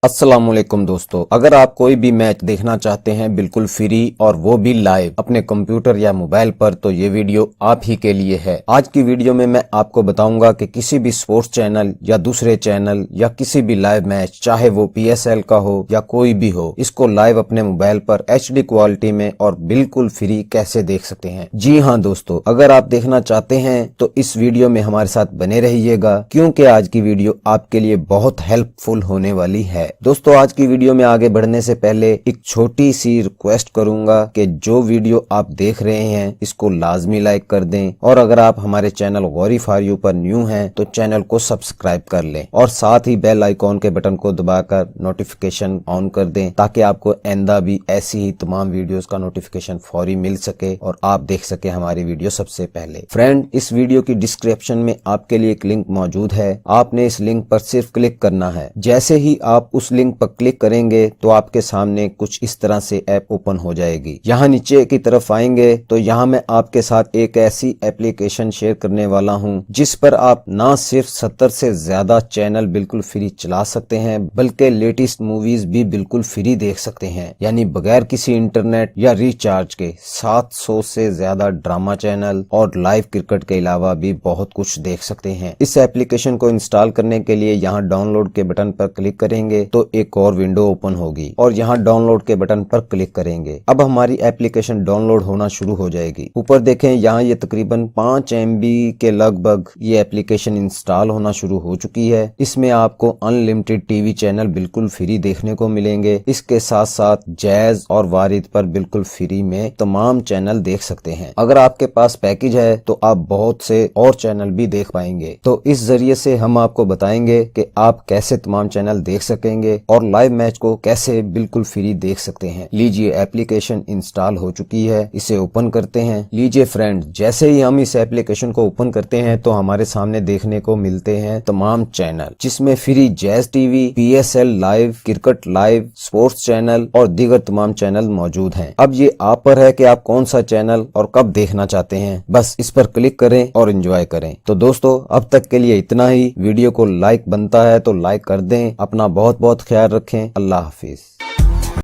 अस्सलाम वालेकुम दोस्तों, अगर आप कोई भी मैच देखना चाहते हैं बिल्कुल फ्री और वो भी लाइव अपने कंप्यूटर या मोबाइल पर, तो ये वीडियो आप ही के लिए है। आज की वीडियो में मैं आपको बताऊंगा कि किसी भी स्पोर्ट्स चैनल या दूसरे चैनल या किसी भी लाइव मैच, चाहे वो PSL का हो या कोई भी हो, इसको लाइव अपने मोबाइल पर HD क्वालिटी में और बिल्कुल फ्री कैसे देख सकते हैं। जी हाँ दोस्तों, अगर आप देखना चाहते हैं तो इस वीडियो में हमारे साथ बने रहिएगा, क्योंकि आज की वीडियो आपके लिए बहुत हेल्पफुल होने वाली है। दोस्तों, आज की वीडियो में आगे बढ़ने से पहले एक छोटी सी रिक्वेस्ट करूंगा कि जो वीडियो आप देख रहे हैं इसको लाजमी लाइक कर दें, और अगर आप हमारे चैनल गौरी फॉर यू पर न्यू हैं तो चैनल को सब्सक्राइब कर लें और साथ ही बेल आइकॉन के बटन को दबाकर नोटिफिकेशन ऑन कर दें, ताकि आपको आइंदा भी ऐसी ही तमाम वीडियोस का नोटिफिकेशन फौरी मिल सके और आप देख सके हमारी वीडियो सबसे पहले। फ्रेंड, इस वीडियो की डिस्क्रिप्शन में आपके लिए एक लिंक मौजूद है, आपने इस लिंक पर सिर्फ क्लिक करना है। जैसे ही आप उस लिंक पर क्लिक करेंगे तो आपके सामने कुछ इस तरह से ऐप ओपन हो जाएगी। यहाँ नीचे की तरफ आएंगे तो यहाँ मैं आपके साथ एक ऐसी एप्लीकेशन शेयर करने वाला हूँ जिस पर आप ना सिर्फ 70 से ज्यादा चैनल बिल्कुल फ्री चला सकते हैं, बल्कि लेटेस्ट मूवीज भी बिल्कुल फ्री देख सकते हैं, यानी बगैर किसी इंटरनेट या रिचार्ज के 700 से ज्यादा ड्रामा चैनल और लाइव क्रिकेट के अलावा भी बहुत कुछ देख सकते हैं। इस एप्लीकेशन को इंस्टॉल करने के लिए यहाँ डाउनलोड के बटन पर क्लिक करेंगे तो एक और विंडो ओपन होगी और यहाँ डाउनलोड के बटन पर क्लिक करेंगे। अब हमारी एप्लीकेशन डाउनलोड होना शुरू हो जाएगी। ऊपर देखें, यहाँ ये तकरीबन 5 MB के लगभग ये एप्लीकेशन इंस्टॉल होना शुरू हो चुकी है। इसमें आपको अनलिमिटेड टीवी चैनल बिल्कुल फ्री देखने को मिलेंगे। इसके साथ साथ जैज और वारिद पर बिल्कुल फ्री में तमाम चैनल देख सकते हैं। अगर आपके पास पैकेज है तो आप बहुत से और चैनल भी देख पाएंगे। तो इस जरिए से हम आपको बताएंगे कि आप कैसे तमाम चैनल देख सकेंगे और लाइव मैच को कैसे बिल्कुल फ्री देख सकते हैं। लीजिए, एप्लीकेशन इंस्टॉल हो चुकी है, इसे ओपन करते हैं। लीजिए फ्रेंड, जैसे ही हम इस एप्लीकेशन को ओपन करते हैं तो हमारे सामने देखने को मिलते हैं तमाम चैनल, जिसमें free jazz TV, PSL live, cricket live, sports channel और दीगर तमाम चैनल मौजूद हैं। अब ये आप पर है कि आप कौन सा चैनल और कब देखना चाहते हैं, बस इस पर क्लिक करें और एंजॉय करें। तो दोस्तों, अब तक के लिए इतना ही। वीडियो को लाइक बनता है तो लाइक कर दें। अपना बहुत बहुत ख्याल रखें। अल्लाह हाफिज।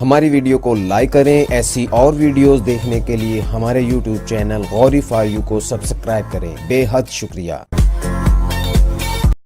हमारी वीडियो को लाइक करें। ऐसी और वीडियोस देखने के लिए हमारे YouTube channel Gauri for you को सब्सक्राइब करें। बेहद शुक्रिया।